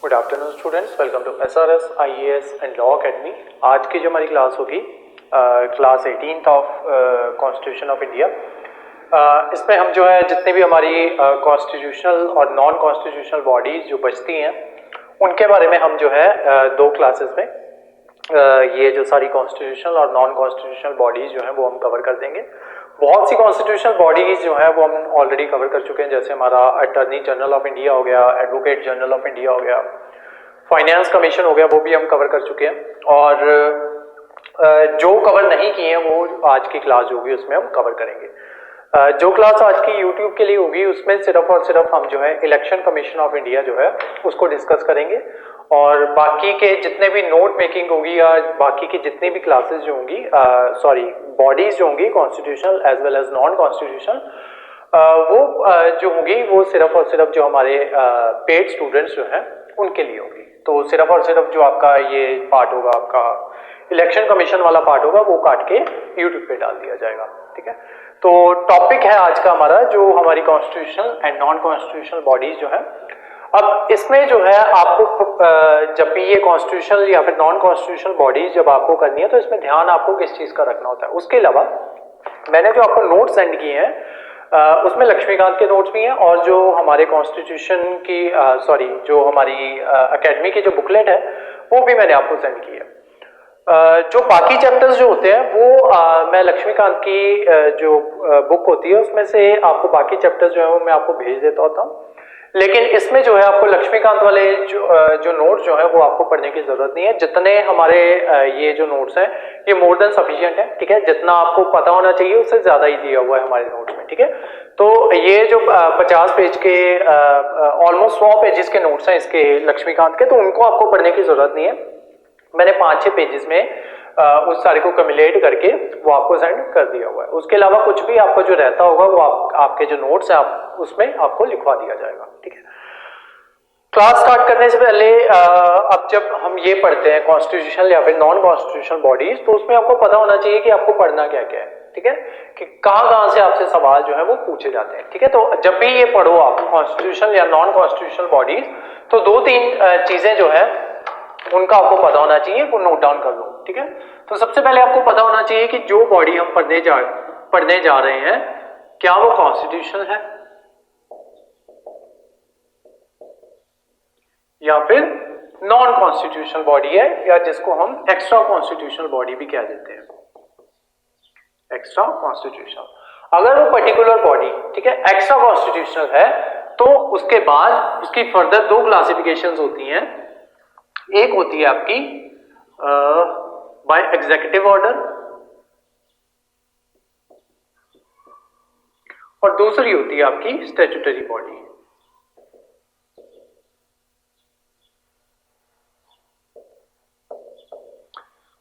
Good afternoon students, welcome to SRS IAS and law academy. आज की जो हमारी क्लास होगी class 18th of constitution of India. इसमें हम जो है जितने भी हमारी कॉन्स्टिट्यूशनल और नॉन कॉन्स्टिट्यूशनल बॉडीज जो बचती हैं उनके बारे में हम जो है दो क्लासेस में ये जो सारी कॉन्स्टिट्यूशनल और नॉन कॉन्स्टिट्यूशनल बॉडीज जो हैं वो हम कवर कर देंगे। बहुत सी कॉन्स्टिट्यूशनल बॉडीज जो है वो हम ऑलरेडी कवर कर चुके हैं, जैसे हमारा अटॉर्नी जनरल ऑफ इंडिया हो गया, एडवोकेट जनरल ऑफ इंडिया हो गया, फाइनेंस कमीशन हो गया, वो भी हम कवर कर चुके हैं। और जो कवर नहीं किए हैं वो आज की क्लास जो होगी उसमें हम कवर करेंगे। जो क्लास आज की यूट्यूब के लिए होगी उसमें सिर्फ और सिर्फ हम जो है इलेक्शन कमीशन ऑफ इंडिया जो है उसको डिस्कस करेंगे, और बाकी के जितने भी नोट मेकिंग होगी या बाकी की जितनी भी क्लासेस जो होंगी बॉडीज जो होंगी constitutional as well as non constitutional वो जो होंगी वो सिर्फ और सिर्फ जो हमारे पेड स्टूडेंट्स जो हैं उनके लिए होगी। तो सिर्फ और सिर्फ जो आपका ये पार्ट होगा, आपका इलेक्शन कमीशन वाला पार्ट होगा, वो काट के यूट्यूब पे डाल दिया जाएगा। ठीक है, तो टॉपिक है आज का हमारा जो हमारी constitutional and non constitutional bodies जो है। अब इसमें जो है आपको जब भी ये कॉन्स्टिट्यूशनल या फिर नॉन कॉन्स्टिट्यूशनल बॉडीज जब आपको करनी है तो इसमें ध्यान आपको किस चीज का रखना होता है। उसके अलावा मैंने जो आपको नोट्स सेंड किए हैं उसमें लक्ष्मीकांत के नोट्स भी हैं, और जो हमारे कॉन्स्टिट्यूशन की जो हमारी एकेडमी की जो बुकलेट है वो भी मैंने आपको सेंड की है। जो बाकी चैप्टर्स जो होते हैं वो मैं लक्ष्मीकांत की जो बुक होती है उसमें से आपको बाकी चैप्टर्स जो है वो मैं आपको भेज देता होता हूँ, लेकिन इसमें जो है आपको लक्ष्मीकांत वाले जो नोट्स जो है वो आपको पढ़ने की जरूरत नहीं है। जितने हमारे ये जो नोट्स हैं ये मोर देन सफिशिएंट है। ठीक है, जितना आपको पता होना चाहिए उससे ज्यादा ही दिया हुआ है हमारे नोट्स में। ठीक है, तो ये जो 50 पेज के ऑलमोस्ट 100 पेजेस के नोट्स हैं इसके लक्ष्मीकांत के, तो उनको आपको पढ़ने की जरूरत नहीं है। मैंने 5-6 पेजेस में उस सारे को कम्युलेट करके वो आपको सेंड कर दिया हुआ है। उसके अलावा कुछ भी आपको जो रहता होगा वो आपके जो नोट्स हैं आप उसमें आपको लिखवा दिया जाएगा। ठीक है, क्लास स्टार्ट करने से पहले अब जब हम ये पढ़ते हैं कॉन्स्टिट्यूशनल या फिर नॉन कॉन्स्टिट्यूशनल बॉडीज, तो उसमें आपको पता होना चाहिए कि आपको पढ़ना क्या क्या है। ठीक है, कि कहाँ से आपसे सवाल जो है वो पूछे जाते हैं। ठीक है, तो जब भी ये पढ़ो आप कॉन्स्टिट्यूशनल या नॉन कॉन्स्टिट्यूशनल बॉडीज, तो 2-3 चीजें जो है उनका आपको पता होना चाहिए, वो नोट डाउन कर लो। ठीक है, तो सबसे पहले आपको पता होना चाहिए कि जो बॉडी हम पढ़ने जा रहे हैं क्या वो कॉन्स्टिट्यूशनल है या फिर नॉन कॉन्स्टिट्यूशनल बॉडी है, या जिसको हम एक्स्ट्रा कॉन्स्टिट्यूशनल बॉडी भी कह देते हैं। एक्स्ट्रा कॉन्स्टिट्यूशनल, अगर वो पर्टिकुलर बॉडी ठीक है एक्स्ट्रा कॉन्स्टिट्यूशनल है तो उसके बाद उसकी फर्दर 2 क्लासिफिकेशंस होती हैं। एक होती है आपकी बाय एग्जीक्यूटिव ऑर्डर और दूसरी होती है आपकी statutory body.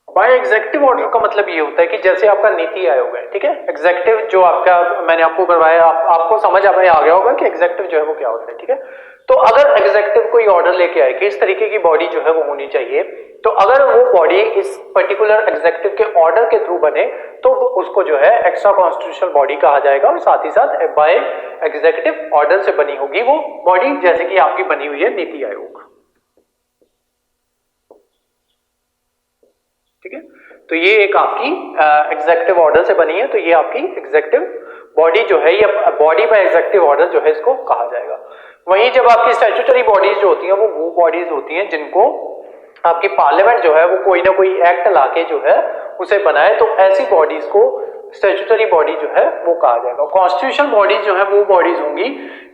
By executive order का मतलब ये होता है कि जैसे आपका नीति आयोग है, ठीक है, एग्जीक्यूटिव जो आपका मैंने आपको करवाया आपको समझ आ गया होगा कि एग्जीक्यूटिव जो है वो क्या होता है। ठीक है, तो अगर एग्जीक्यूटिव कोई ऑर्डर लेके आए कि इस तरीके की बॉडी जो है वो होनी चाहिए, तो अगर वो बॉडी इस पर्टिकुलर एग्जीक्यूटिव के ऑर्डर के थ्रू बने तो उसको जो है एक्स्ट्रा कॉन्स्टिट्यूशनल बॉडी कहा जाएगा, और साथ ही साथ बाय एग्जीक्यूटिव ऑर्डर से बनी होगी वो बॉडी, जैसे कि आपकी बनी हुई है नीति आयोग। ठीक है, तो ये एक आपकी एग्जीक्यूटिव ऑर्डर से बनी है, तो ये आपकी एग्जीक्यूटिव बॉडी जो है, ये बॉडी बाय एग्जीक्यूटिव ऑर्डर जो है इसको कहा जाएगा। वहीं जब आपकी स्टैट्यूटरी बॉडीज जो होती हैं वो बॉडीज होती हैं जिनको आपकी पार्लियामेंट जो है वो कोई ना कोई एक्ट लाके जो है उसे बनाए, तो ऐसी बॉडीज को स्टैट्यूटरी बॉडी जो है वो कहा जाएगा। कॉन्स्टिट्यूशन बॉडीज जो है वो बॉडीज होंगी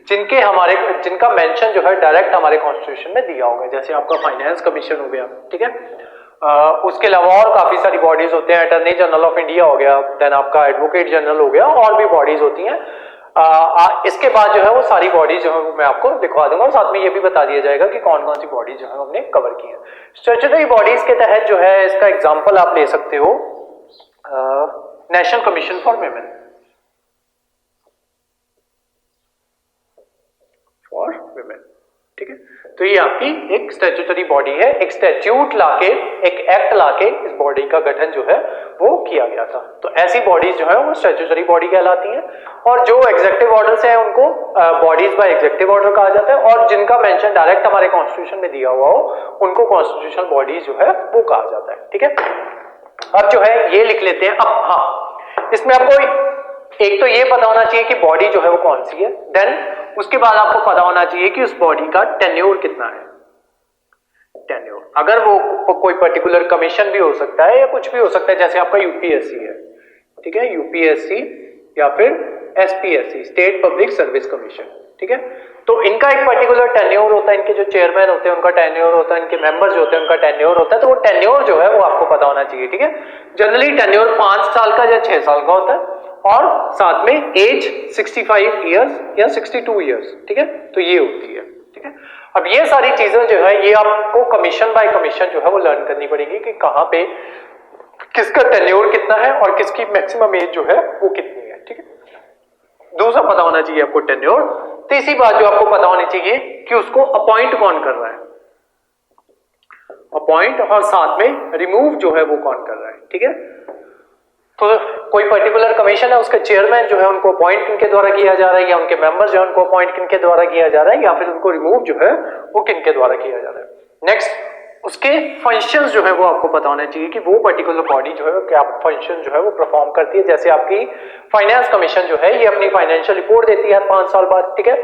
जिनका मेंशन जो है डायरेक्ट हमारे कॉन्स्टिट्यूशन में दिया होगा, जैसे आपका फाइनेंस कमीशन हो गया। ठीक है, उसके अलावा और काफी सारी बॉडीज होते हैं, अटॉर्नी जनरल ऑफ इंडिया हो गया, देन आपका एडवोकेट जनरल हो गया, और भी बॉडीज होती हैं। इसके बाद जो है वो सारी बॉडीज जो है वो मैं आपको दिखवा दूंगा, और साथ में ये भी बता दिया जाएगा कि कौन कौन सी बॉडीज जो है हमने कवर की है। स्टैट्यूटरी बॉडीज के तहत जो है इसका एग्जांपल आप ले सकते हो नेशनल कमीशन फॉर विमेन, ठीक है, तो ये आपकी एक स्टैट्यूटरी बॉडी है। एक स्टैट्यूट लाके, एक एक्ट लाके इस बॉडी का गठन जो है वो किया गया था, तो ऐसी बॉडीज जो है वो स्टैट्यूटरी बॉडी कहलाती हैं। और जो एग्जीक्यूटिव ऑर्डर्स हैं उनको बॉडीज बाय एग्जीक्यूटिव ऑर्डर कहा जाता है, और जिनका मेंशन डायरेक्ट हमारे कॉन्स्टिट्यूशन में दिया हुआ हो उनको कॉन्स्टिट्यूशनल बॉडीज जो है वो कहा जाता है। ठीक है, अब जो है ये लिख लेते हैं। अब हाँ, इसमें आपको एक तो ये पता होना चाहिए कि बॉडी जो है वो कौन सी है, देन उसके बाद आपको पता होना चाहिए कि उस बॉडी का टेन्योर कितना है। टेन्योर, अगर वो कोई पर्टिकुलर कमीशन भी हो सकता है या कुछ भी हो सकता है, जैसे आपका यूपीएससी है, ठीक है, यूपीएससी या फिर SPSC, state public service commission, ठीक है, तो इनका एक पर्टिकुलर टेन्योर होता है, इनके जो चेयरमैन होते हैं उनका टेन्योर होता है, इनके मेंबर्स जो होते हैं उनका टेन्योर होता है, तो वो टेन्योर जो है वो आपको पता होना चाहिए। ठीक है, जनरली टेन्योर 5 साल का या 6 साल का होता है, और साथ में एज 65 ईयर्स या 62 ईयर्स, ठीक है, तो ये होती है। ठीक है, अब ये सारी चीजें जो है ये आपको कमीशन बाय कमीशन जो है वो लर्न करनी पड़ेगी कि कहां पे किसका टेन्योर कितना है और किसकी मैक्सिमम एज जो है वो कितनी है। ठीक है, दूसरा पता होना चाहिए आपको टेन्योर। तीसरी बात जो आपको पता होनी चाहिए कि उसको अपॉइंट कौन कर रहा है, अपॉइंट, और साथ में रिमूव जो है वो कौन कर रहा है। ठीक है, तो कोई पर्टिकुलर कमीशन है, उसका चेयरमैन जो है उनको अपॉइंट किनके द्वारा किया जा रहा है, या उनके मेंबर्स जो है उनको अपॉइंट किनके द्वारा किया जा रहा है, या फिर उनको रिमूव जो है वो किनके द्वारा किया जा रहा है। नेक्स्ट, उसके फंक्शंस जो है वो आपको पता होना चाहिए कि वो पर्टिकुलर बॉडी जो है क्या फंक्शन जो है वो परफॉर्म करती है। जैसे आपकी फाइनेंस कमीशन जो है ये अपनी फाइनेंशियल रिपोर्ट देती है 5 साल बाद, ठीक है,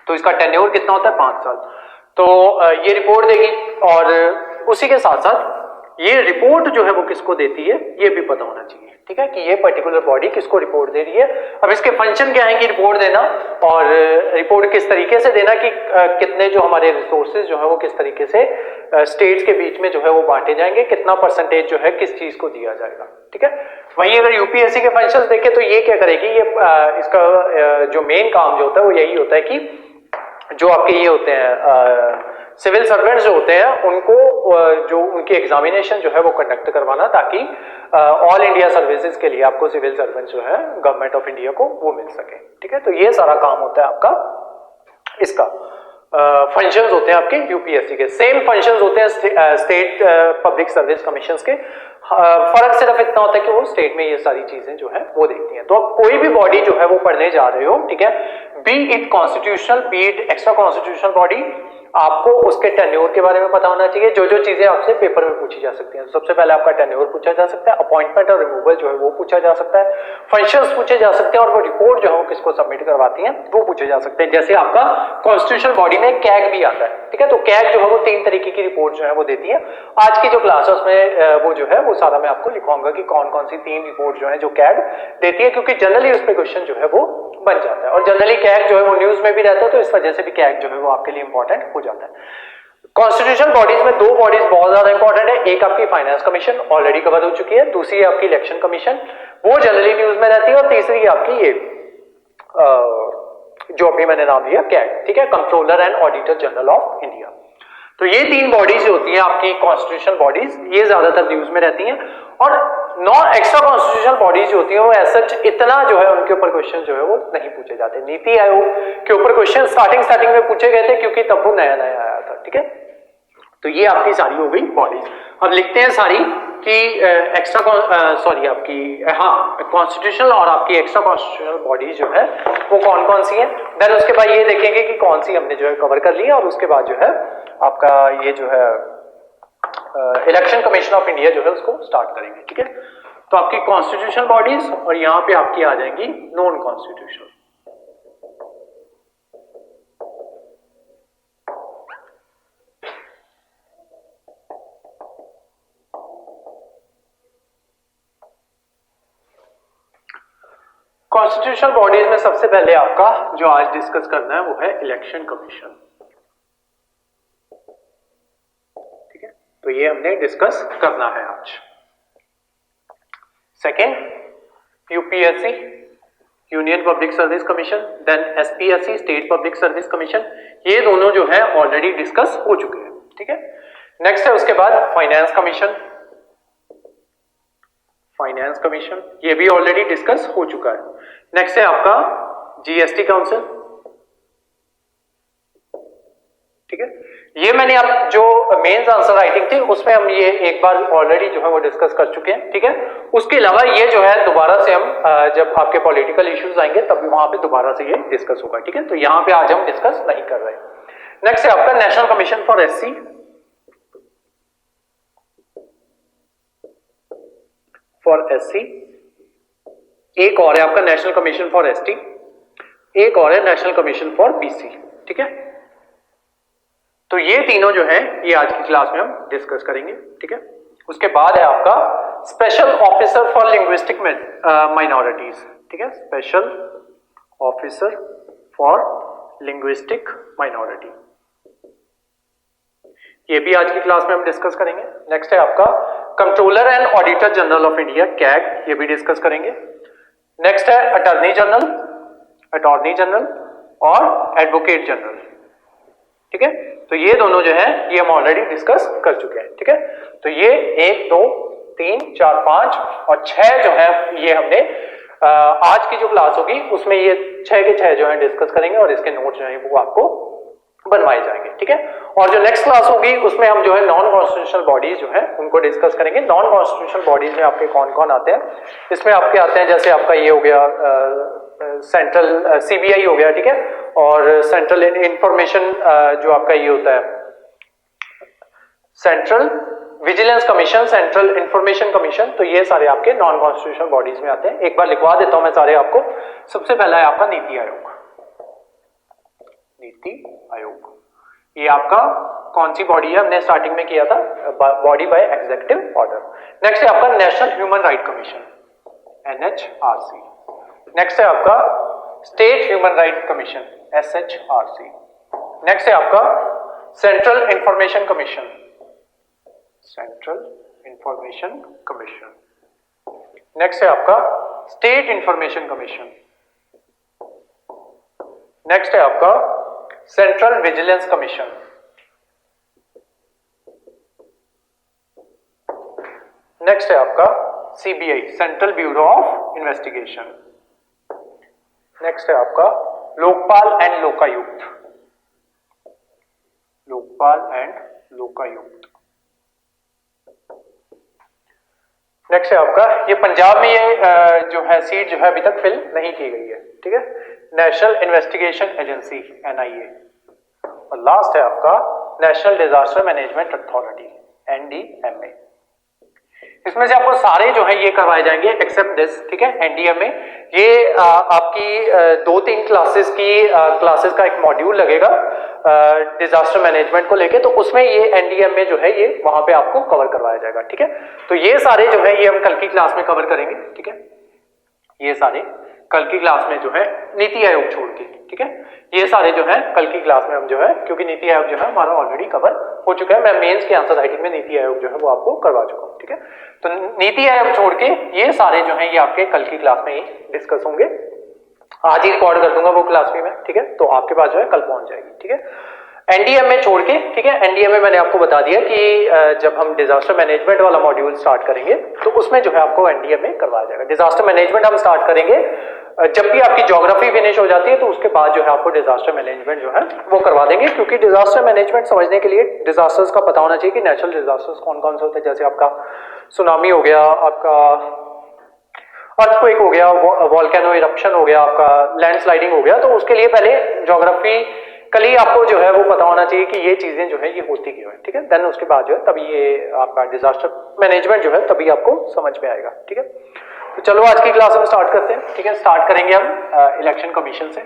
तो इसका टेन्योर कितना होता है 5 साल, तो ये रिपोर्ट देगी, और उसी के साथ साथ ये रिपोर्ट जो है वो किसको देती है ये भी पता होना चाहिए। ठीक है, कि ये पर्टिकुलर बॉडी किसको रिपोर्ट दे रही है। अब इसके फंक्शन क्या है कि रिपोर्ट देना, और रिपोर्ट किस तरीके से देना कि कितने जो हमारे रिसोर्सेज जो है वो किस तरीके से स्टेट्स के बीच में जो है वो बांटे जाएंगे, कितना परसेंटेज जो है किस चीज को दिया जाएगा। ठीक है, वहीं अगर यूपीएससी के फंक्शंस देखें तो ये क्या करेगी, ये इसका जो मेन काम जो होता है वो यही होता है कि जो आपके ये होते हैं सिविल सर्वेंट्स जो होते हैं उनको जो उनकी एग्जामिनेशन जो है वो कंडक्ट करवाना, ताकि ऑल इंडिया सर्विसेज के लिए आपको सिविल सर्वेंट जो है गवर्नमेंट ऑफ इंडिया को वो मिल सके। ठीक है, तो ये सारा काम होता है आपका, इसका फंक्शंस होते हैं आपके यूपीएससी के। सेम फंक्शंस होते हैं स्टेट पब्लिक सर्विस कमीशंस के, फर्क सिर्फ इतना होता है कि वो स्टेट में ये सारी चीजें जो है वो देखती हैं। तो अब कोई भी बॉडी जो है वो पढ़ने जा रहे हो, ठीक है, B it constitutional B it extra constitutional body, आपको उसके टेन्योर के बारे में पता होना चाहिए। जो जो चीजें आपसे पेपर में पूछी जा सकती हैं, सबसे पहले आपका टेन्योर पूछा जा सकता है, अपॉइंटमेंट और रिमूवल जो है वो पूछा जा सकता है, फंक्शंस पूछे जा सकते हैं, और वो रिपोर्ट जो है वो किसको सबमिट करवाती हैं वो पूछे जा सकते हैं। जैसे आपका कॉन्स्टिट्यूशनल बॉडी में कैग भी आता है, ठीक है, तो कैग जो है वो 3 तरीके की रिपोर्ट जो है वो देती है। आज की जो क्लास है उसमें वो जो है वो सारा मैं आपको लिखवाऊंगा कि कौन कौन सी 3 रिपोर्ट जो है जो कैग देती है, क्योंकि जनरली उस पर क्वेश्चन जो है वो बन जाता है, और जनरली कैग जो है वो न्यूज में भी रहता है, तो इस वजह से भी कैग जो है वो आपके लिए इंपॉर्टेंट हो जाता है। कॉन्स्टिट्यूशनल बॉडीज में 2 बॉडीज बहुत ज्यादा इंपॉर्टेंट है, एक आपकी फाइनेंस कमीशन ऑलरेडी कवर हो चुकी है, दूसरी है आपकी इलेक्शन कमीशन, वो जनरली न्यूज में रहती है, और तीसरी है आपकी ये जो अभी मैंने नाम लिया कैग, ठीक है, controller and auditor general of India. तो ये 3 बॉडीज होती हैं आपकी कॉन्स्टिट्यूशनल बॉडीज, ये ज्यादातर न्यूज में रहती हैं, और नॉन एक्स्ट्रा कॉन्स्टिट्यूशनल बॉडीज जो होती हैं वो सच इतना जो है उनके ऊपर क्वेश्चन जो है वो नहीं पूछे जाते। नीति आयोग के ऊपर क्वेश्चन स्टार्टिंग में पूछे गए थे, क्योंकि तब वो नया नया आया था। ठीक है, तो ये आपकी सारी हो गई बॉडीज। अब लिखते हैं सारी कि एक्स्ट्रा सॉरी आपकी कॉन्स्टिट्यूशनल और आपकी एक्स्ट्रा कॉन्स्टिट्यूशनल बॉडीज जो है वो कौन कौन सी है। देन उसके बाद ये देखेंगे कि कौन सी हमने जो है कवर कर लिया, और उसके बाद जो है आपका ये जो है इलेक्शन कमीशन ऑफ इंडिया जो है उसको स्टार्ट करेंगे। ठीक है, तो आपकी कॉन्स्टिट्यूशनल बॉडीज, और यहाँ पे आपकी आ जाएंगी नॉन कॉन्स्टिट्यूशनल। कॉन्स्टिट्यूशनल बॉडीज में सबसे पहले आपका जो आज डिस्कस करना है वो है इलेक्शन कमीशन। ठीक है, तो ये हमने डिस्कस करना है आज। Second, UPSC union public service commission, then SPSC state public service commission, ये दोनों जो है ऑलरेडी डिस्कस हो चुके हैं। ठीक है, नेक्स्ट है उसके बाद फाइनेंस कमीशन, फाइनेंस कमीशन ये भी ऑलरेडी डिस्कस हो चुका है। नेक्स्ट है आपका जीएसटी काउंसिल। ठीक है। ये मैंने आप जो मेंस आंसर राइटिंग थी उसमें हम ये एक बार ऑलरेडी जो है वो डिस्कस कर चुके हैं, ठीक है। उसके अलावा ये जो है दोबारा से हम जब आपके पॉलिटिकल इश्यूज आएंगे तब वहां पे दोबारा से ये डिस्कस होगा, ठीक है। तो यहाँ पे आज हम डिस्कस नहीं कर रहे। नेक्स्ट है आपका नेशनल कमीशन फॉर एससी, एक और है आपका नेशनल कमीशन फॉर एसटी, एक और है नेशनल कमीशन फॉर बीसी, ठीक है। तो ये तीनों जो है ये आज की क्लास में हम डिस्कस करेंगे, ठीक है। उसके बाद है आपका special officer for linguistic minorities, ठीक है, special officer for linguistic minority, ये भी आज की क्लास में हम डिस्कस करेंगे। नेक्स्ट है आपका controller and auditor general of India CAG, ये भी डिस्कस करेंगे। नेक्स्ट है अटॉर्नी जनरल और एडवोकेट जनरल, ठीक है। तो ये दोनों जो है ये हम ऑलरेडी डिस्कस कर चुके हैं, ठीक है। तो ये 1 2 3 4 5 और 6 जो है ये हमने आज की जो क्लास होगी उसमें ये 6 के 6 जो है डिस्कस करेंगे और इसके नोट्स जो है वो आपको बनवाए जाएंगे, ठीक है। और जो नेक्स्ट क्लास होगी उसमें हम जो है नॉन कॉन्स्टिट्यूशनल बॉडीज जो है उनको डिस्कस करेंगे। नॉन कॉन्स्टिट्यूशनल बॉडीज में आपके कौन कौन आते हैं, इसमें आपके आते हैं जैसे आपका ये हो गया सेंट्रल सीबीआई हो गया, ठीक है, और सेंट्रल इंफॉर्मेशन जो आपका ये होता है central vigilance commission, central information commission, तो ये सारे आपके नॉन कॉन्स्टिट्यूशनल बॉडीज में आते हैं। एक बार लिखवा देता हूं मैं सारे आपको। सबसे पहला है आपका नीति आयोग, नीति आयोग, ये आपका कौन सी बॉडी है, हमने स्टार्टिंग में किया था, body by executive order. Next है आपका national human right commission, NHRC. Next है आपका state human right commission, SHRC. Next है आपका central information commission, central information commission. Next है आपका स्टेट इंफॉर्मेशन कमीशन। नेक्स्ट है आपका सेंट्रल विजिलेंस कमीशन। नेक्स्ट है आपका CBI, central bureau of investigation. Next है आपका Lokpal and Lokayukta, Lokpal and Lokayukta. Next है आपका ये पंजाब में ये जो है सीट जो है अभी तक फिल नहीं की गई है, ठीक है, नेशनल इन्वेस्टिगेशन एजेंसी, एनआईए। और लास्ट है आपका national disaster management authority, NDMA. इसमें से आपको सारे जो है ये करवाए जाएंगे एक्सेप्ट दिस, ठीक है, एनडीएमए। ये आपकी 2-3 क्लासेस का एक मॉड्यूल लगेगा डिजास्टर मैनेजमेंट को लेके, तो उसमें ये एनडीएमए जो है ये वहां पे आपको कवर करवाया जाएगा, ठीक है। तो ये सारे जो है ये हम कल की क्लास में कवर करेंगे, ठीक है, ये सारे कल की क्लास में जो है नीति आयोग छोड़ के, ठीक है, ये सारे जो है कल की क्लास में हम जो है, क्योंकि नीति आयोग जो है हमारा ऑलरेडी कवर हो चुका है, मैं मेंस के आंसर राइटिंग में नीति आयोग जो है वो आपको करवा चुका हूं, ठीक है। तो नीति आयोग छोड़ के ये सारे जो है ये आपके कल की क्लास में ही डिस्कस होंगे। आज ही रिकॉर्ड कर दूंगा वो क्लास भी मैं, ठीक है, तो आपके पास जो है कल पहुंच जाएगी, ठीक है। एनडीएमए छोड़ के, ठीक है, एनडीएमए मैंने आपको बता दिया कि जब हम डिजास्टर मैनेजमेंट वाला मॉड्यूल स्टार्ट करेंगे तो उसमें जो है आपको एनडीएमए करवाया जाएगा। डिजास्टर मैनेजमेंट हम स्टार्ट करेंगे जब भी आपकी ज्योग्राफी फिनिश हो जाती है, तो उसके बाद जो है आपको डिजास्टर मैनेजमेंट जो है वो करवा देंगे, क्योंकि डिजास्टर मैनेजमेंट समझने के लिए डिजास्टर्स का पता होना चाहिए कि नेचुरल डिजास्टर्स कौन कौन से होते हैं। जैसे आपका सुनामी हो गया, आपका अर्थक्वेक हो गया, वोल्केनो इरप्शन हो गया, आपका लैंडस्लाइडिंग हो गया, तो उसके लिए पहले ज्योग्राफी कल आपको जो है वो पता होना चाहिए कि ये चीजें जो है ये होती क्यों है, ठीक है। देन उसके बाद जो है तभी ये आपका डिजास्टर मैनेजमेंट जो है तभी आपको समझ में आएगा, ठीक है। तो चलो आज की क्लास हम स्टार्ट करते हैं, ठीक है। स्टार्ट करेंगे हम इलेक्शन कमीशन से।